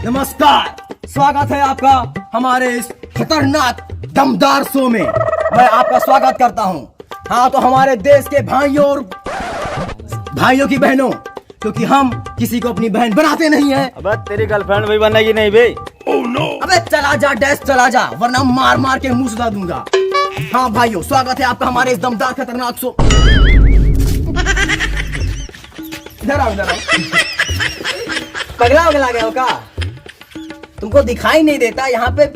नमस्कार, स्वागत है आपका हमारे इस खतरनाक दमदार शो में। मैं आपका स्वागत करता हूं। हाँ, तो हमारे देश के भाइयों और भाइयों की बहनों, क्योंकि हम किसी को अपनी बहन बनाते नहीं है। अबे तेरी गर्लफ्रेंड भी बनेगी नहीं बे? Oh no! अबे चला जा डैश, चला जा, वरना मार मार के मुंह सुधा दूंगा। हाँ भाइयों, स्वागत है आपका हमारे इस दमदार खतरनाक शो। इधर आओ, इधर आओ। पगला गया हो क्या? तुमको दिखाई नहीं देता यहाँ पे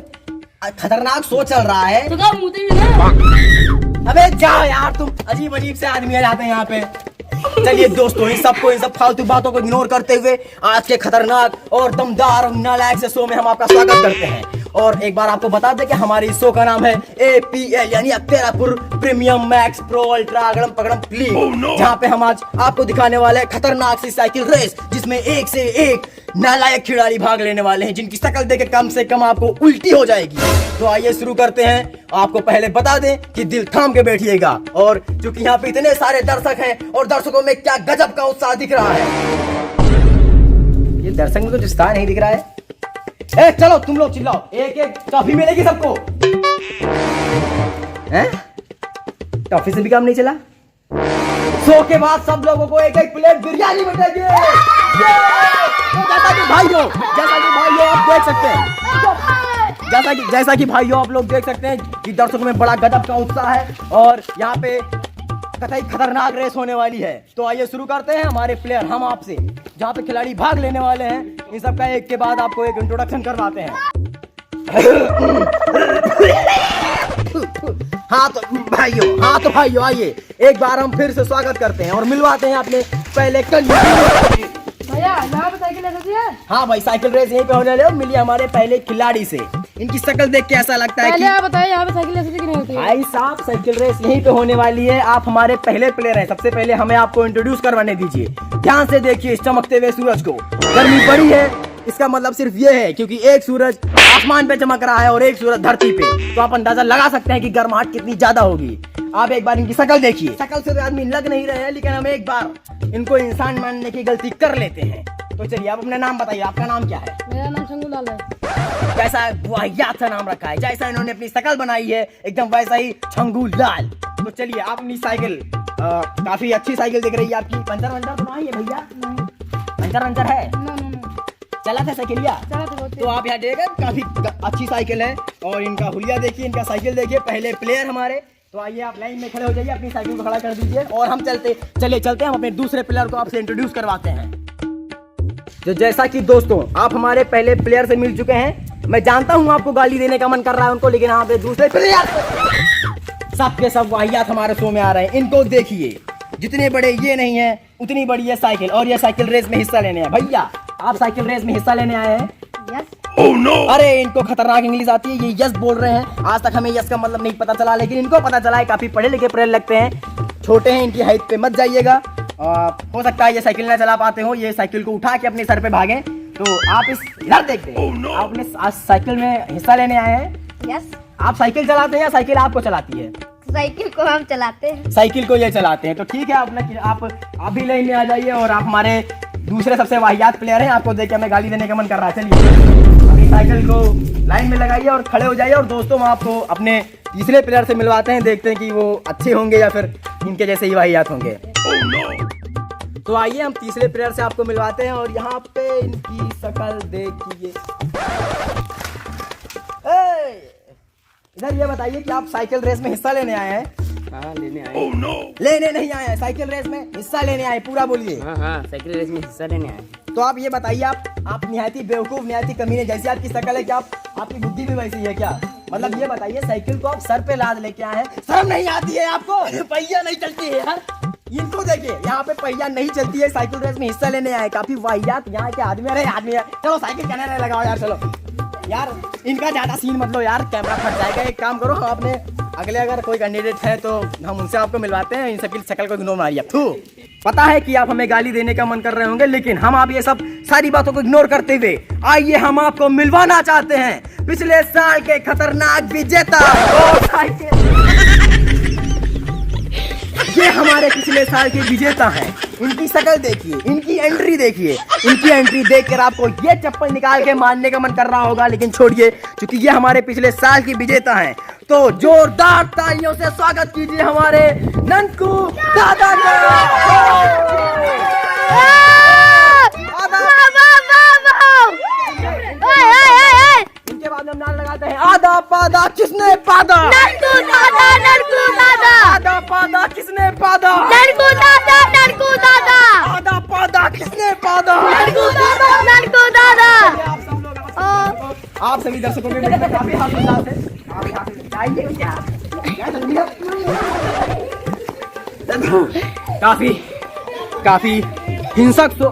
खतरनाक शो चल रहा है? तो क्या मुँह भी ना? अबे जाओ यार, तुम अजीब अजीब से आदमी आ जाते हैं यहाँ पे। चलिए दोस्तों, इन सब फालतू बातों को इग्नोर करते हुए आज के खतरनाक और दमदार और नालायक से शो में हम आपका स्वागत करते हैं। और एक बार आपको बता दें कि हमारे इस शो का नाम है APL, यानी Akterapur premium max pro ultra अगड़म पगड़म प्लीज, जहाँ पे हम आज आपको दिखाने वाले हैं खतरनाक सी साइकिल रेस, जिसमें एक से एक नालायक खिलाड़ी भाग लेने वाले हैं, जिनकी शक्ल देख के कम से कम आपको उल्टी हो जाएगी। तो आइए शुरू करते हैं। आपको पहले बता दें कि दिल थाम के बैठिएगा, और क्योंकि यहाँ पे इतने सारे दर्शक हैं और दर्शकों में क्या गजब का उत्साह दिख रहा है। ये दर्शक में तो उत्साह नहीं दिख रहा है। ए चलो तुम लोग चिल्लाओ, एक एक टॉफी मिलेगी सबको। हैं? टॉफी से भी काम नहीं चला? शो के बाद सब लोगों को एक एक प्लेट बिरयानी मिलेगी। तो जैसा कि भाइयों आप देख सकते हैं, जैसा कि भाइयों आप लोग देख सकते हैं कि दर्शकों में बड़ा गजब का उत्साह है और यहाँ पे कतई खतरनाक रेस होने वाली है। तो आइए शुरू करते हैं। हमारे प्लेयर हम आपसे, जहाँ पे खिलाड़ी भाग लेने वाले हैं, इन सब का एक के बाद आपको एक इंट्रोडक्शन करवाते हैं। हाँ तो भाइयों आइए एक बार हम फिर से स्वागत करते हैं और मिलवाते हैं अपने पहले भैया यहाँ पे साइकिल ऐसी है? हाँ भाई, साइकिल रेस यहीं पे होने वाली है। मिलिए हमारे पहले खिलाड़ी से। इनकी शक्ल देख के ऐसा लगता है पहले कि आप बताइए यहाँ पे साइकिल ऐसी कि नहीं होती है? भाई साहब, साइकिल रेस यहीं पे होने वाली है। आप हमारे पहले प्लेयर हैं। सबसे पहले हमें आपको इंट्रोड्यूस करवाने दीजिए। ध्यान से देखिए इस चमकते हुए सूरज को। गर्मी बड़ी है, इसका मतलब सिर्फ ये है क्योंकि एक सूरज आसमान पे चमक रहा है और एक सूरज धरती पे, तो आप अंदाजा लगा सकते हैं कि गर्माहट कितनी ज्यादा होगी। आप एक बार इनकी शक्ल देखिए। शक्ल से तो आदमी लग नहीं रहे हैं, लेकिन हम एक बार इनको इंसान मानने की गलती कर लेते हैं। तो चलिए आप अपना नाम बताइए। आपका नाम क्या है? मेरा नाम शंगू लाल है। कैसा वाहियात सा नाम रखा है, जैसा इन्होंने अपनी शक्ल बनाई है एकदम वैसा ही शंगू लाल। तो चलिए आप अपनी साइकिल, काफी अच्छी साइकिल दिख रही है आपकी। पंचर वंचर तो नहीं है भैया? पंचर वंचर है? चला था साइकिलिया? तो आप यहाँ देखिए, काफी अच्छी साइकिल है। और इनका हुलिया देखिए, इनका साइकिल देखिए। पहले प्लेयर हमारे। तो आइए आप लाइन में खड़े हो जाइए, अपनी साइकिल को खड़ा कर दीजिए और हम चलते हैं। हम अपने दूसरे प्लेयर को आपसे इंट्रोड्यूस करवाते हैं। तो जैसा कि दोस्तों आप हमारे पहले प्लेयर से मिल चुके हैं, मैं जानता हूं आपको गाली देने का मन कर रहा है उनको, लेकिन यहाँ पे दूसरे प्लेयर सब के सब वाहियात हमारे शो में आ रहे हैं। इनको देखिए, जितने बड़े ये नहीं है उतनी बड़ी है साइकिल, और ये साइकिल रेस में हिस्सा लेने आए। भैया आप साइकिल रेस में हिस्सा लेने आए हैं? यस। Oh no! अरे इनको खतरनाक इंग्लिश आती है, ये यस बोल रहे हैं। आज तक हमें यस का मतलब नहीं पता चला, लेकिन इनको पता चला है। काफी पढ़े लिखे प्लेयर लगते हैं। छोटे हैं, इनकी हाइट पे मत जाइएगा। हो सकता है ये साइकिल ना चला पाते हो, ये साइकिल को उठा के अपने सर पे भागे। तो आप इस इधर देखते हैं। आप अपने आज साइकिल में हिस्सा लेने आए हैं? यस। आप साइकिल चलाते हैं या साइकिल आपको चलाती है? साइकिल को हम चलाते हैं। साइकिल को ये चलाते हैं। तो ठीक है, आप भी लाइन में आ जाइए। और आप हमारे दूसरे सबसे वाहियात प्लेयर हैं, आपको देख के हमें गाली देने का मन कर रहा है। चलिए अपनी साइकिल को लाइन में लगाइए और खड़े हो जाइए। और दोस्तों हम आपको अपने तीसरे प्लेयर से मिलवाते हैं, देखते हैं कि वो अच्छे होंगे या फिर इनके जैसे ही वाहियात होंगे। तो आइए हम तीसरे प्लेयर से आपको मिलवाते हैं। और यहाँ पे इनकी शक्ल देखिए। इधर ये बताइए कि आप साइकिल रेस में हिस्सा लेने आए हैं? हाँ लेने आए। लेने नहीं आए हैं, साइकिल रेस में हिस्सा लेने आए। पूरा बोलिए। हाँ साइकिल रेस में हिस्सा लेने आए। तो आप ये बताइए, आप निहायती बेवकूफ, निहायती कमीने, जैसी आपकी शक्ल है, क्या आपकी बुद्धि भी वैसी है क्या? मतलब ये बताइए, साइकिल को आप सर पे लाद लेके आए हैं, शर्म नहीं आती है आपको? पहिया नहीं चलती है यार। इनको देखिए, यहाँ पे पहिया नहीं चलती है, साइकिल रेस में हिस्सा लेने आए। काफी वाहियात यहाँ के आदमी। अरे आदमी है, चलो साइकिल किनारे लगाओ यार। चलो यार, इनका ज्यादा सीन मत लो यार, कैमरा फट जाएगा। एक काम करो, हम अपने अगले अगर कोई कैंडिडेट है तो हम उनसे आपको मिलवाते हैं। इन सबकी शक्ल को इग्नोर मारिए। पता है कि आप हमें गाली देने का मन कर रहे होंगे, लेकिन हम आप ये सब सारी बातों को इग्नोर करते हुए आइए हम आपको मिलवाना चाहते हैं पिछले साल के खतरनाक विजेता और साइकिल ये हमारे पिछले साल के विजेता हैं। इनकी शक्ल देखिए, इनकी एंट्री देखिए। इनकी एंट्री देखकर आपको ये चप्पल निकाल के मारने का मन कर रहा होगा, लेकिन छोड़िए, क्योंकि ये हमारे पिछले साल की विजेता हैं। तो जोरदार तालियों से स्वागत कीजिए हमारे ननकू दादा इनके बाद हम नाम लगाते हैं आधा पादा किसने पादा, नरकू दादा, नरकू दादा, आधा पादा किसने पादा, नरकू दादा, नरकू दादा, आधा पादा किसने पादा, नरकू दादा, नरकू दादा। आप सब लोग आप सभी दर्शकों के बीच में काफी हाथ उल्लास है। आप यहाँ से आइए क्या? काफी हिंसक तो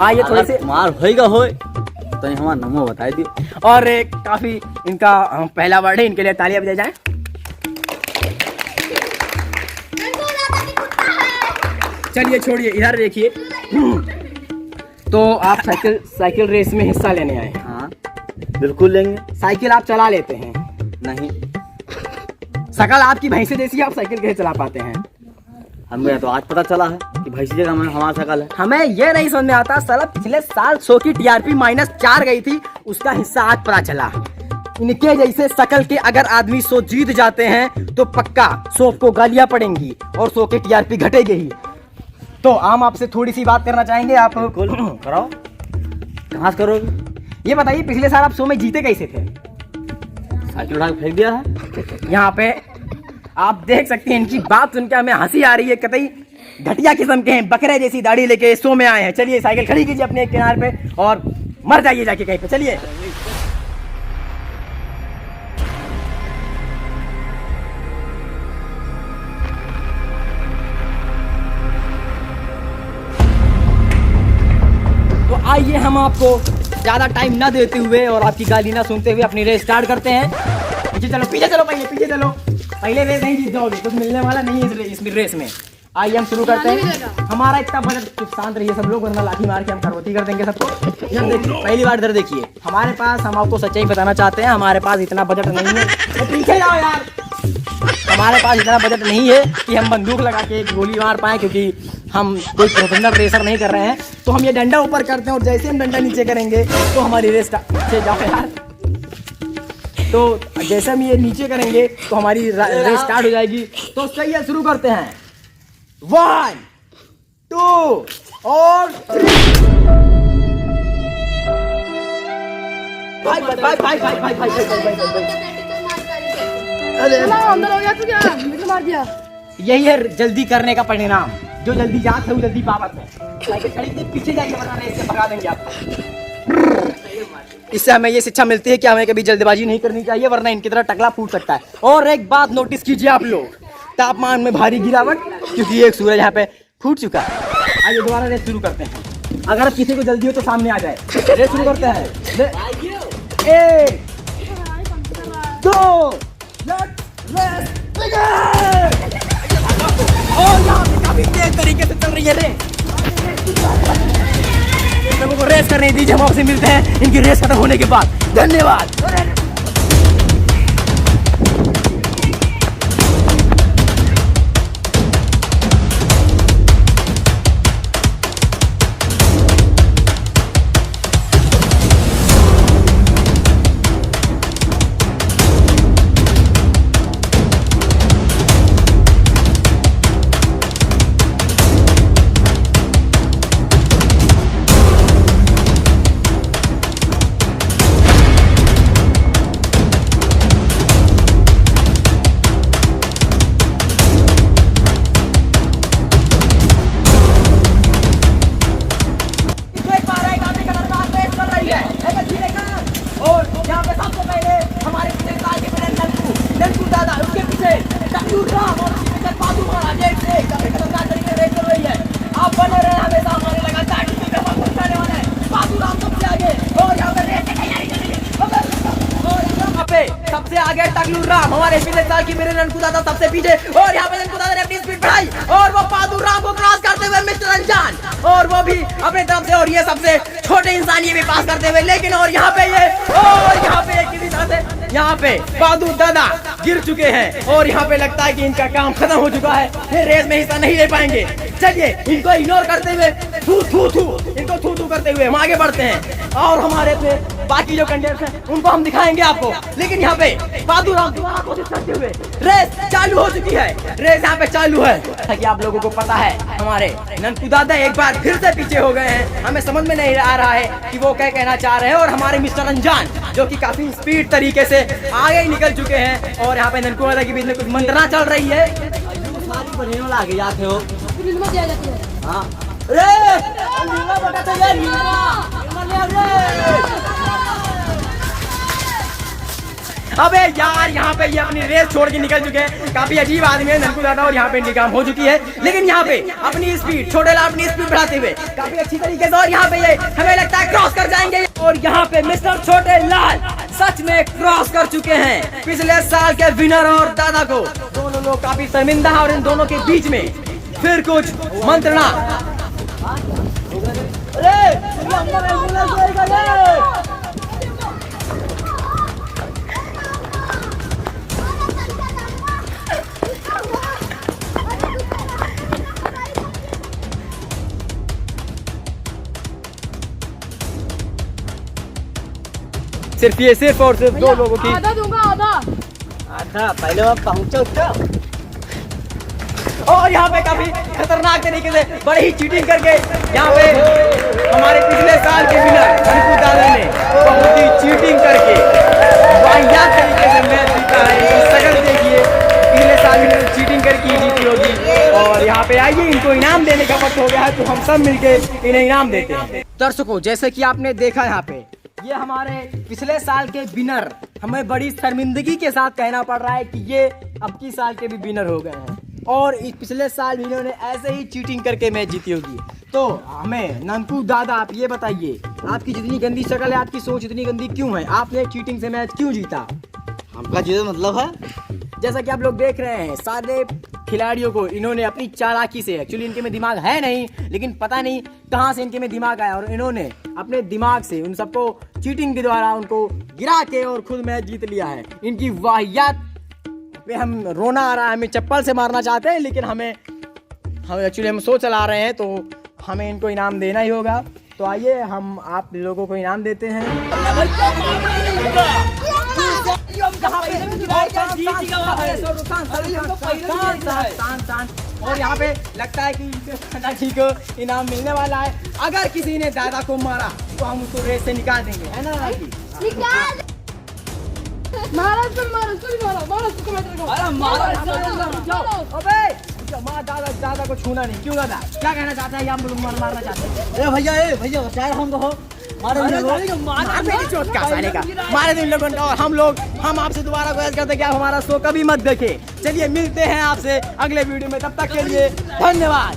आइए थोड़े से मार होएगा होए तो हमारा नमो बताई दियो। और एक काफी इनका पहला वर्ड है, इनके लिए तालियां बजाई जाएं। चलिए छोड़िए, इधर देखिए। तो आप साइकिल रेस में हिस्सा लेने आए हैं। हाँ बिल्कुल लेंगे। साइकिल आप चला लेते हैं? नहीं, शकल आपकी भैंसे जैसी, आप साइकिल कैसे चला पाते हैं? हमें तो आज पता चला है कि भैंसी जगह में हमारा शकल है। हमें ये नहीं समझ में आता, साला पिछले साल 100 की टीआरपी -4 गई थी, उसका हिस्सा आज पता चला। इनके जैसे शकल के अगर आदमी 100 जीत जाते हैं तो पक्का 100 को गालियां पड़ेंगी और 100 की टीआरपी घटेगी ही। तो हम आपसे थोड़ी सी बात करना चाहेंगे। आप कराओ। कहाँ से करोगे? ये बताइए, पिछले साल आप 100 में जीते कैसे थे? साइकिल उठा के फेंक दिया है। यहाँ पे आप देख सकते हैं, इनकी बात सुनकर हमें हंसी आ रही है। कतई घटिया किस्म के हैं, बकरे जैसी दाढ़ी लेके 100 में आए हैं। चलिए साइकिल खड़ी कीजिए अपने एक किनारे पे और मर जाइए जाके कहीं पे। चलिए तो आइए हम आपको ज्यादा टाइम ना देते हुए और आपकी गाली ना सुनते हुए अपनी रेस स्टार्ट करते हैं। पीछे चलो, पीछे चलो, पीछे चलो। पहले रेस नहीं जीत जाओगे, कुछ मिलने वाला नहीं है इस रेस में। आइए हम शुरू करते हैं। हमारा इतना बजट, चुप शांत रहिए सब लोग, वरना लाठी मार के हम करवती कर देंगे सबको। इधर देखिए, पहली बार इधर देखिए। हमारे पास, हम आपको सच्चाई बताना चाहते हैं, हमारे पास इतना बजट नहीं है। तो पीछे जाओ यार। हमारे पास इतना बजट नहीं है कि हम बंदूक लगा के एक गोली मार पाए, क्योंकि हम कोई प्रोफेशनल रेसर नहीं कर रहे हैं। तो हम ये डंडा ऊपर करते हैं और जैसे हम डंडा नीचे करेंगे तो हमारी रेस नीचे जाओ यार। तो जैसे हम ये नीचे करेंगे तो हमारी रेस स्टार्ट हो जाएगी। तो चलिए शुरू करते हैं। 1 2 और 3। भाई भाई भाई भाई भाई भाई भाई भाई। चला, अंदर हो गया तू क्या? मुझे मार दिया। यही है जल्दी करने का परिणाम। जो जल्दी जात है वो जल्दी पावत है। साइकिल खड़ी से पीछे जाके बना रहे, इससे भगा देंगे आपको। इससे हमें ये शिक्षा मिलती है कि हमें कभी जल्दबाजी नहीं करनी चाहिए, वरना इनकी तरह टकला फूट सकता है। और एक बात नोटिस कीजिए आप लोग, तापमान में भारी गिरावट, क्योंकि एक सूरज यहाँ पे फूट चुका है। आइए दोबारा रेस शुरू करते हैं। अगर किसी को जल्दी हो तो सामने आ जाए। रेस शुरू करते हैं। 1 2 रेस बिगिन। और यहाँ पे काफी तेज तरीके से चल रही है रेस। लोगों को रेस करने दीजिए, हम आपसे मिलते हैं इनकी रेस खत्म होने के बाद। धन्यवाद। सबसे आगे टकलू राम, हमारे पिछले साल की मेरे ननकू दादा सबसे पीछे, और यहाँ पे ननकू दादा ने अपनी स्पीड बढ़ाई और वो पादू राम को क्रॉस करते हुए मिस्टर अनजान, और वो भी अपने तरफ से, और ये सबसे छोटे इंसान ये भी पास करते हुए, लेकिन और यहाँ पे ये, और यहाँ पे किसी तरह से यहाँ पे पादू दादा गिर चुके हैं और यहाँ पे लगता है कि इनका काम खत्म हो चुका है, ये रेस में हिस्सा नहीं ले पाएंगे। चलिए इनको इग्नोर करते हुए इनको थू करते हुए हम आगे बढ़ते हैं और हमारे पे बाकी जो कंटेस्टेंट हैं उनको हम दिखाएंगे आपको। लेकिन यहाँ पे बहादुर दोबारा कोशिश करते हुए रेस चालू हो चुकी है, रेस यहाँ पे चालू है। ताकि आप लोगों को पता है हमारे ननकू दादा एक बार फिर से पीछे हो गए हैं, हमें समझ में नहीं आ रहा है कि वो क्या कहना चाह रहे हैं। और हमारे मिस्टर अनजान जो कि काफी स्पीड तरीके से आगे ही निकल चुके हैं और यहाँ पे ननकू दादा के बीच में कुछ मंत्रणा चल रही है। सारी बनियों में आगे जाते हो। नीलमा दिया जाती है। हाँ अबे यार यहाँ पे ये अपनी रेस छोड़ के निकल चुके हैं। काफी अजीब आदमी है ननकू दादा और यहाँ पे इनकी काम हो चुकी है। लेकिन यहाँ पे अपनी स्पीड छोटे लाल अपनी स्पीड बढ़ाते हुए काफी अच्छी तरीके से और यहाँ पे ये हमें लगता है क्रॉस कर जाएंगे। और यहाँ पे मिस्टर छोटे लाल सच में क्रॉस कर चुके हैं पिछले साल के विनर और दादा को। दोनों लोग काफी शर्मिंदा है और इन दोनों के बीच में फिर कुछ मंत्रणा। सिर्फ और सिर्फ दो लोगों की आधा दूंगा आधा। आधा पहले वहाँ पहुँचो तो। और यहाँ पे काफी खतरनाक तरीके से बड़ी ही चीटिंग करके यहाँ पे हमारे पिछले साल के विनर ननकू दादा ने बहुत ही चीटिंग करके वाहियात तरीके से मैच जीता है। इनकी शक्ल देखिए, पिछले साल इन्होंने चीटिंग करके जीती होगी। और यहाँ पे आइए इनको इनाम देने का वक्त हो गया है, तो हम सब मिलके इन्हें इनाम देते हैं। दर्शकों जैसे कि आपने देखा यहाँ पे ये हमारे पिछले साल के विनर, हमें बड़ी शर्मिंदगी के साथ कहना पड़ रहा है कि ये अब की साल के भी विनर हो गए हैं। और इस पिछले साल इन्होंने ऐसे ही चीटिंग करके मैच जीती होगी। तो हमें ननकू दादा आप ये बताइए, आपकी जितनी गंदी शक्ल है, आपकी सोच इतनी गंदी क्यों है? आपने चीटिंग से मैच क्यों जीता? हमका चीज़ मतलब है जैसा कि आप लोग देख रहे हैं सारे खिलाड़ियों को इन्होंने अपनी चालाकी से, एक्चुअली इनके में दिमाग है नहीं लेकिन पता नहीं कहां से इनके में दिमाग आया और इन्होंने अपने दिमाग से उन सबको चीटिंग के द्वारा उनको गिरा के और खुद मैच जीत लिया है। इनकी वाहियात पे हम रोना आ रहा है, हमें चप्पल से मारना चाहते हैं लेकिन हम एक्चुअली हम शो चला रहे हैं तो हमें इनको इनाम देना ही होगा। तो आइए हम आप लोगों को इनाम देते हैं। और यहाँ पे लगता है कि दादाजी को इनाम मिलने वाला है। अगर किसी ने दादा को मारा तो हम उसको रेस से निकाल देंगे, है ना दादाजी? महाराज तुम मारो, तुम मारो, मारो उसको मैं तेरे को। अरे मारो अबे माँ दादा को छूना नहीं। क्यों दादा क्या कहना चाहता है? हम लोग मारना चाहते हैं। ए भैया चाहे हम तो मारे चोट का साले का मारे इन लोगों का। और हम आपसे दोबारा गुजारिश करते हैं कि आप हमारा शो कभी मत देखें। चलिए मिलते हैं आपसे अगले वीडियो में, तब तक के लिए धन्यवाद।